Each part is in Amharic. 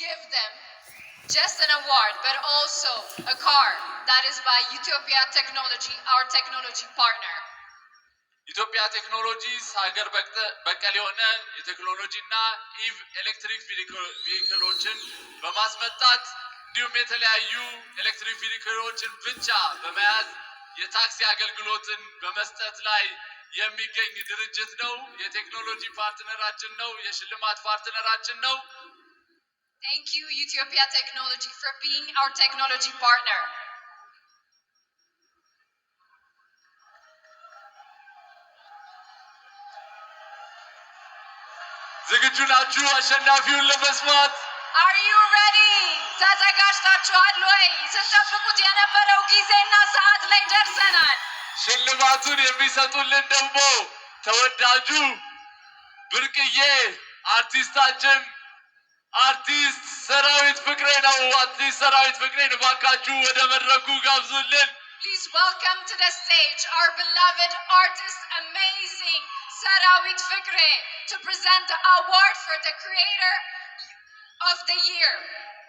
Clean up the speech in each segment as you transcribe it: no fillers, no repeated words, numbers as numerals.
give them just an award, but also a car that is by Utopia Technology, our technology partner. ኢትዮጵያ ቴክኖሎጂስ ሀገር በቀል የሆነ የቴክኖሎጂና ኢቭ ኤሌክትሪክ ቪሂክሎችን በማስመጣት እንዲሁም የተለያዩ ኤሌክትሪክ ቪሂክሎችን ብቻ በመያዝ የታክሲ አገልግሎትን በመስጠት ላይ የሚገኝ ድርጅት ነው። የቴክኖሎጂ ፓርትነራችን ነው። የሽልማት ፓርትነራችን ነው። Thank you, Utopia Technology, for being our technology partner. ዝግጁ ናችሁ አሸናፊውን ለመስማት? Are you ready? ተዘጋጅታችኋል ወይ? ስትጠብቁት የነበረው ጊዜና ሰዓት ላይ ደርሰናል። ሽልማቱን የሚሰጡልን ደግሞ ተወዳጁ ብርቅዬ አርቲስታችን አርቲስት ሰራዊት ፍቅሬ ነው። አርቲስት ሰራዊት ፍቅሬን እባካችሁ ወደ መድረኩ ጋብዙልን። Please welcome to the stage our beloved artist, amazing Sarawit Fikre, to present the award for the creator of the year.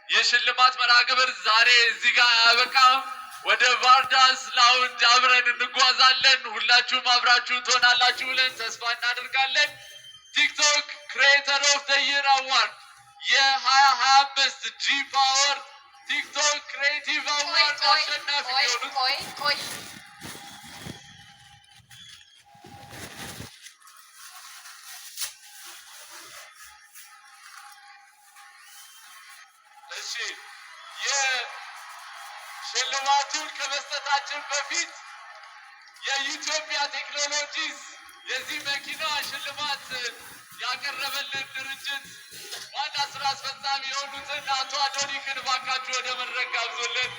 የሽልማት መርሃ ግብር ዛሬ እዚህ ጋር አያበቃም። ወደ ቫርዳስ ላውንጅ አብረን እንጓዛለን። ሁላችሁም አብራችሁ ትሆናላችሁ ብለን ተስፋ እናደርጋለን። ቲክቶክ ክሬተር ኦፍ ዘ ይር አዋርድ የ2025 ጂ ፓወር ቲክቶክ ክሬቲቭ አዋርድ አሸናፊ የሆኑት ሽልማቱን ከመስጠታችን በፊት የኢትዮጵያ ቴክኖሎጂስ የዚህ መኪና ሽልማት ያቀረበልን ድርጅት ዋና ስራ አስፈጻሚ የሆኑትን አቶ አዶኒክን እባካችሁ ወደ መድረክ ጋብዙልን።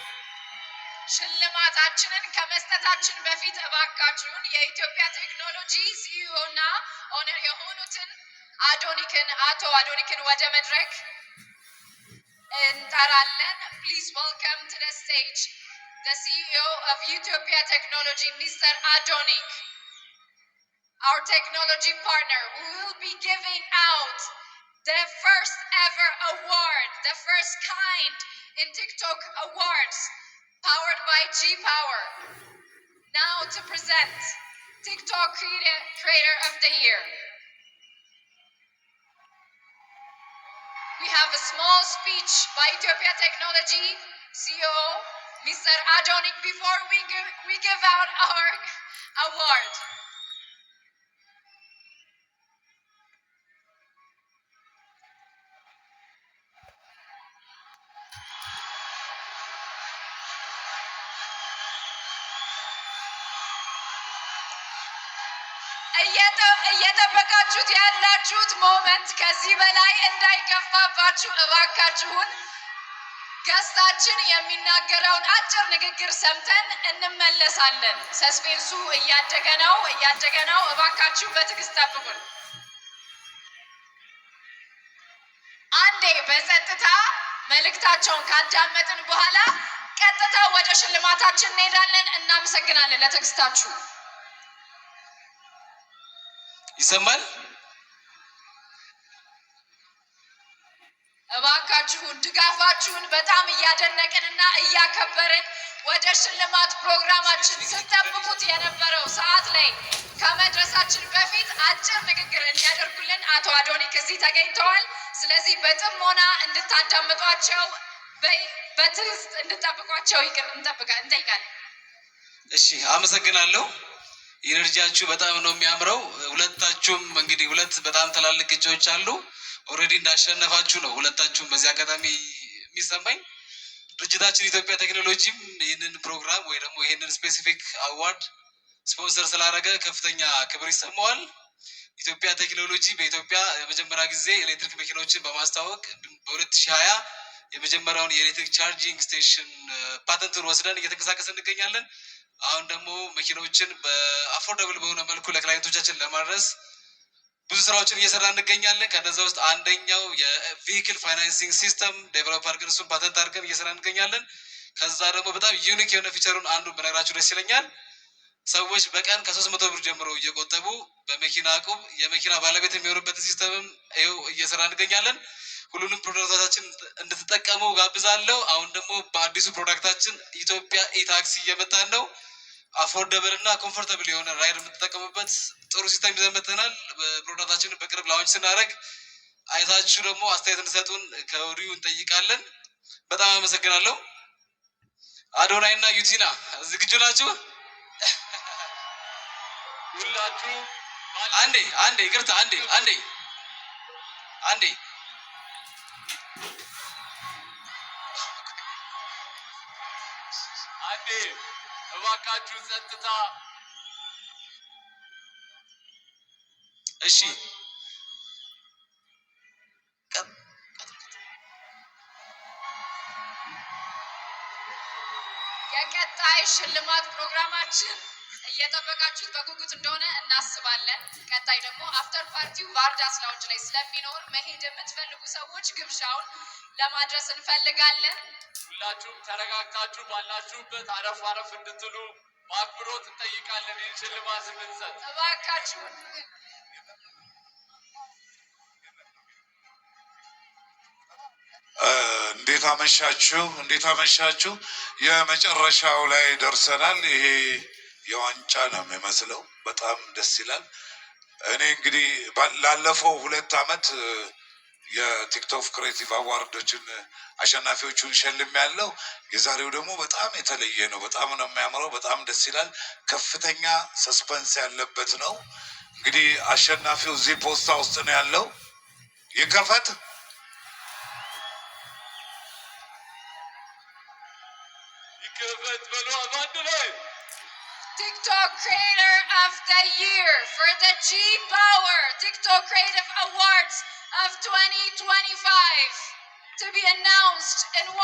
ሽልማታችንን ከመስጠታችን በፊት እባካችሁን የኢትዮጵያ ቴክኖሎጂ ሲኢኦ እና ኦነር የሆኑትን አቶ አዶኒክን ወደ መድረክ እንጠራለን። Please welcome to the stage the CEO of Utopia Technology, Mr. Adonik, our technology partner, who will be giving out the first ever award, the first kind in TikTok awards, powered by G-Power. Now to present TikTok Creator of the Year. We have a small speech by Utopia Technology CEO, Mr. Adonik, before we give out our award. እየጠበቃችሁት ያላችሁት ሞመንት ከዚህ በላይ እንዳይገፋባችሁ እባካችሁን ገስታችን የሚናገረውን አጭር ንግግር ሰምተን እንመለሳለን። ሰስፔንሱ እያደገ ነው። እባካችሁ በትዕግስት ጠብቁን። አንዴ በጸጥታ መልእክታቸውን ካዳመጥን በኋላ ቀጥታ ወደ ሽልማታችን እንሄዳለን። እናመሰግናለን ለትዕግስታችሁ። ይሰማል? እባካችሁን ድጋፋችሁን በጣም እያደነቅንና እያከበርን ወደ ሽልማት ፕሮግራማችን ስትጠብቁት የነበረው ሰዓት ላይ ከመድረሳችን በፊት አጭር ንግግር እንዲያደርጉልን አቶ አዶኒክ እዚህ ተገኝተዋል። ስለዚህ በጥሞና እንድታዳምጧቸው በትዕግስት እንድጠብቋቸው እንጠይቃለን። እሺ፣ አመሰግናለሁ። ኢነርጂያችሁ በጣም ነው የሚያምረው። ሁለታችሁም እንግዲህ ሁለት በጣም ትላልቅ እጆች አሉ። ኦልሬዲ እንዳሸነፋችሁ ነው ሁለታችሁም በዚህ አጋጣሚ የሚሰማኝ። ድርጅታችን ኢትዮጵያ ቴክኖሎጂም ይህንን ፕሮግራም ወይ ደግሞ ይህንን ስፔሲፊክ አዋርድ ስፖንሰር ስላደረገ ከፍተኛ ክብር ይሰማዋል። ኢትዮጵያ ቴክኖሎጂ በኢትዮጵያ የመጀመሪያ ጊዜ ኤሌክትሪክ መኪኖችን በማስተዋወቅ በ2020 የመጀመሪያውን የኤሌክትሪክ ቻርጂንግ ስቴሽን ፓተንቱን ወስደን እየተንቀሳቀስ እንገኛለን። አሁን ደግሞ መኪኖችን በአፎርደብል በሆነ መልኩ ለክላይንቶቻችን ለማድረስ ብዙ ስራዎችን እየሰራ እንገኛለን። ከነዛ ውስጥ አንደኛው የቪሂክል ፋይናንሲንግ ሲስተም ዴቨሎፕ አድርገን እሱን ፓተንት አድርገን እየሰራ እንገኛለን። ከዛ ደግሞ በጣም ዩኒክ የሆነ ፊቸሩን አንዱን በነገራችሁ ደስ ይለኛል። ሰዎች በቀን ከ300 ብር ጀምሮ እየቆጠቡ በመኪና አቁብ የመኪና ባለቤት የሚሆኑበትን ሲስተምም ይኸው እየሰራ እንገኛለን። ሁሉንም ፕሮዳክታችን እንድትጠቀሙ ጋብዛለሁ። አሁን ደግሞ በአዲሱ ፕሮዳክታችን ኢትዮጵያ ኢታክሲ እየመጣን ነው። አፎርደብል እና ኮምፎርታብል የሆነ ራይድ የምትጠቀሙበት ጥሩ ሲስተም ይዘን መጥተናል። ፕሮዳክታችንን በቅርብ ላውንች ስናደርግ አይታችሁ ደግሞ አስተያየት እንድሰጡን ከወዲሁ እንጠይቃለን። በጣም አመሰግናለሁ። አዶናይ እና ዩቲና ዝግጁ ናችሁ? ሁላችሁ አንዴ ይቅርታ፣ አንዴ እባካችሁ ጸጥታ። እሺ የቀጣይ ሽልማት ፕሮግራማችን እየጠበቃችሁት በጉጉት እንደሆነ እናስባለን። ቀጣይ ደግሞ አፍተር ፓርቲው ቫርዳስ ላውንጅ ላይ ስለሚኖር መሄድ የምትፈልጉ ሰዎች ግብዣውን ለማድረስ እንፈልጋለን። ሁላችሁም ተረጋግታችሁ ባላችሁበት አረፍ እንድትሉ በአክብሮት እንጠይቃለን። ይህን ሽልማት እንድንሰጥ እባካችሁን። እንዴት አመሻችሁ። የመጨረሻው ላይ ደርሰናል። ይሄ የዋንጫ ነው የሚመስለው። በጣም ደስ ይላል። እኔ እንግዲህ ላለፈው 2 ዓመት የቲክቶክ ክሬቲቭ አዋርዶችን አሸናፊዎቹን ሸልም ያለው። የዛሬው ደግሞ በጣም የተለየ ነው። በጣም ነው የሚያምረው። በጣም ደስ ይላል። ከፍተኛ ሰስፐንስ ያለበት ነው። እንግዲህ አሸናፊው እዚህ ፖስታ ውስጥ ነው ያለው። ይከፈት። TikTok Creator of the Year for the G Power TikTok Creative Awards of 2025 to be announced in 1,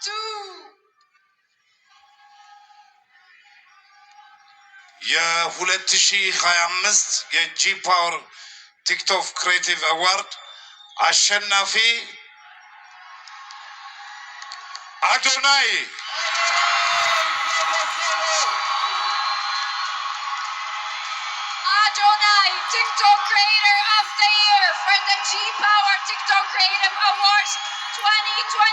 2. የ2025 የጂ ፓወር ቲክቶክ ክሬቲቭ አዋርድ አሸናፊ አዶናይ TikTok Creator of the Year for the G Power TikTok Creative Awards 2025.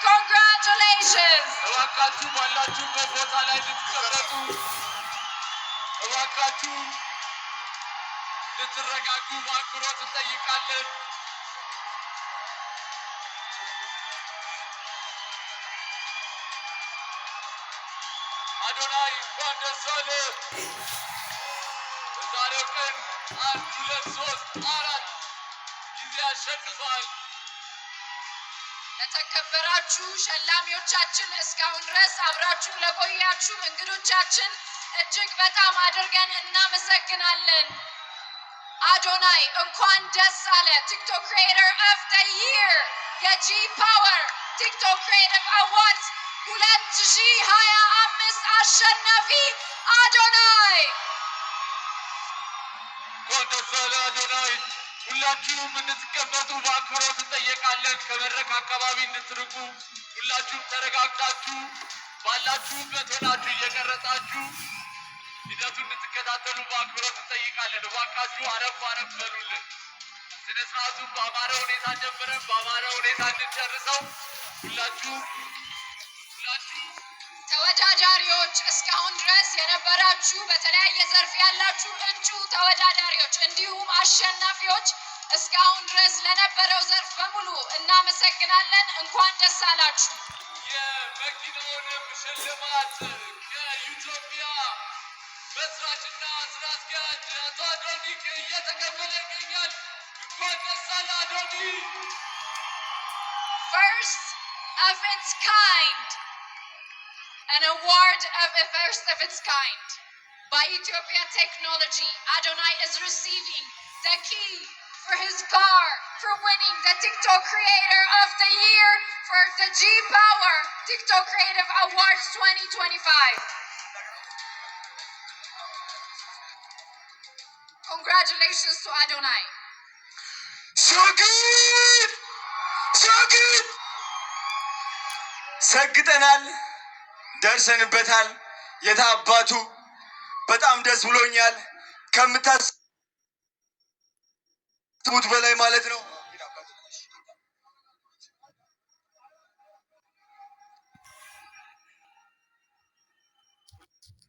Congratulations! እባካችሁ ባላችሁበት ቦታ ላይ እንድትቀመጡ፣ እባካችሁ እንድትረጋጉ በአክብሮት እንጠይቃለን። አዶናይ እንኳን ደስ አለህ። በዛሬው ቀን 1 2 3 4 ጊዜ አሸንፏል። ለተከበራችሁ ሸላሚዎቻችን፣ እስካሁን ድረስ አብራችሁ ለቆያችሁ እንግዶቻችን እጅግ በጣም አድርገን እናመሰግናለን። አዶናይ እንኳን ደስ አለ። ቲክቶክ ክሪኤተር ኦፍ ዘ ይር የጂ ፓወር ቲክቶክ ክሪኤቲቭ አዋርድስ 2025 አሸናፊ አዶናይ። እንኳን ደስ አለ አዶናይ። ሁላችሁም እንድትቀመጡ በአክብሮት እንጠየቃለን። ከመድረክ አካባቢ እንድትርቁ፣ ሁላችሁም ተረጋግታችሁ ባላችሁበት ሆናችሁ እየቀረጻችሁ ሂደቱን እንድትከታተሉ በአክብሮት እንጠይቃለን። እባካችሁ አረፍ አረፍ በሉልን። ስነ ስርዓቱን በአማረ ሁኔታ ጀምረን በአማረ ሁኔታ እንድንጨርሰው ሁላችሁ ተወዳዳሪዎች፣ እስካሁን ድረስ የነበራችሁ በተለያየ ዘርፍ ያላችሁ እጩ ተወዳዳሪዎች እንዲሁም አሸናፊዎች እስካሁን ድረስ ለነበረው ዘርፍ በሙሉ እናመሰግናለን። እንኳን ደስ አላችሁ። የመኪናውንም ሽልማት ከኢትዮጵያ መስራችና ስራ አስኪያጅ አቶ አዶኒክ እየተቀበለ ይገኛል። እንኳን ደስ አለ አዶኒ። First of its kind, an award of a first of its kind by Ethiopia Technology. Adonai is receiving the key for his car for winning the TikTok Creator of the Year for the G Power TikTok Creative Awards 2025. Congratulations to Adonai. ሰግጠናል፣ ደርሰንበታል። የታባቱ በጣም ደስ ብሎኛል። ከምታስቡት በላይ ማለት ነው።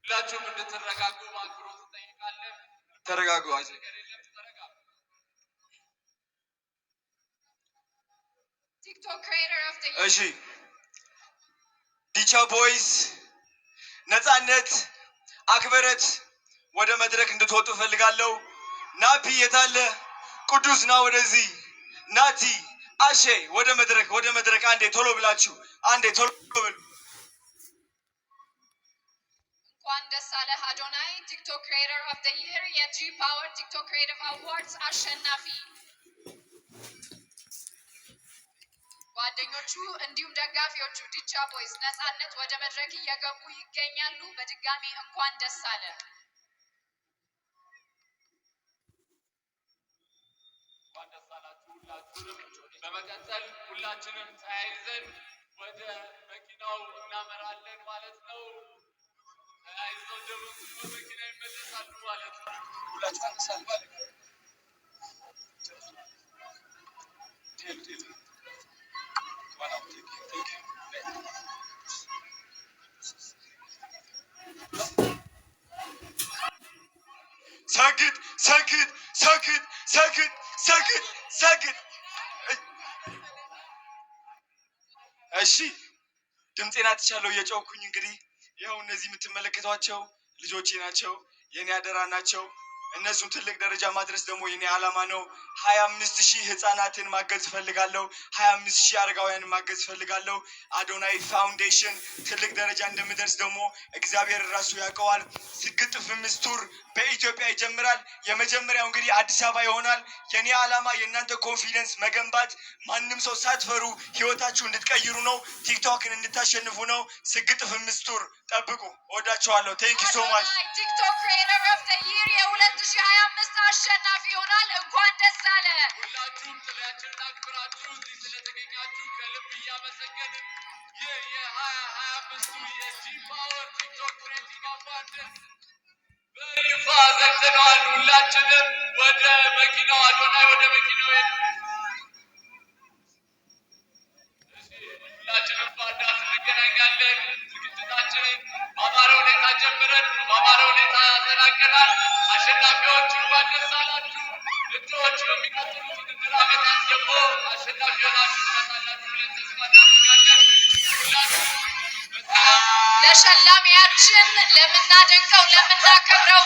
ሁላችሁም እንድትረጋጉ በአክብሮት እንጠይቃለን። ተረጋጉ። ቲክቶክ ክሬተር ኦፍ ዘ እሺ ዲቻ ቦይስ ነፃነት አክብረት ወደ መድረክ እንድትወጡ ፈልጋለሁ። ናፒ የታለ? ቅዱስ ና ወደዚህ። ናቲ አሼ ወደ መድረክ አንዴ ቶሎ ብላችሁ አንዴ ቶሎ ብሉ። እንኳን ደስ አለህ አዶናይ ቲክቶክ ክሬተር ኦፍ ዘ ይር የጂ ፓወር ቲክቶክ ክሬቲቭ አዋርድስ አሸናፊ። ጓደኞቹ እንዲሁም ደጋፊዎቹ ዲቻ ቦይስ ነፃነት ወደ መድረክ እየገቡ ይገኛሉ። በድጋሚ እንኳን ደስ አለ። እንኳን ደስ አላችሁ ሁላችሁንም። በመቀጠል ሁላችንም ተያይዘን ወደ መኪናው እናመራለን ማለት ነው። ተያይዘው ደግሞ በመኪና ይመለሳሉ ማለት ነው። ሰግጥ ሰግጥ ሰግጥ ሰግጥ ሰግጥ ሰግጥ። እሺ ድምፄን አጥቻለሁ እየጮኩኝ። እንግዲህ ይኸው እነዚህ የምትመለከቷቸው ልጆቼ ናቸው፣ የኔ አደራ ናቸው። እነሱን ትልቅ ደረጃ ማድረስ ደግሞ የኔ ዓላማ ነው። 25,000 ህፃናትን ማገዝ እፈልጋለሁ። 25,000 አረጋውያንን ማገዝ እፈልጋለሁ። አዶናይ ፋውንዴሽን ትልቅ ደረጃ እንደምደርስ ደግሞ እግዚአብሔር ራሱ ያውቀዋል። ስግጥ ፍምስ ቱር በኢትዮጵያ ይጀምራል። የመጀመሪያው እንግዲህ አዲስ አበባ ይሆናል። የኔ ዓላማ የእናንተ ኮንፊደንስ መገንባት፣ ማንም ሰው ሳትፈሩ ህይወታችሁ እንድትቀይሩ ነው። ቲክቶክን እንድታሸንፉ ነው። ስግጥ ፍምስ ቱር ጠብቁ። ወዳችኋለሁ። ቴንክ ዩ ሶ ማች። ቲክቶክ ክሬተር ኦፍ ዘ ይር የ2025 አሸናፊ ይሆናል። እንኳን ደስ አለ። ሁላችሁም ጥሪያችንን አክብራችሁ እዚህ ስለተገኛችሁ ከልብ እያመሰገንን ይህ የ2025ቱ የጂ ፓወር ቲክቶክ ክሬቲቭ አዋርድን በይፋ ዘግተነዋል። ሁላችንም ወደ መኪናው አዶናይ ወደ መኪናው ሁላችንም በአዳስ እንገናኛለን። ዝግጅታችንን በአማረ ሁኔታ ጀምረን በአማረ ሁኔታ ያጠናቀናል። አሸናፊዎች እንኳን ደስ አላችሁ። እጩዎች በሚቀጥሉት ውድድር ዓመታት ደግሞ አሸናፊ ሆናችሁ ትመጣላችሁ ብለን ተስፋ እናደርጋለን። ሁላችሁም ለሸላሚያችን ለምናደንቀው ለምናከብረው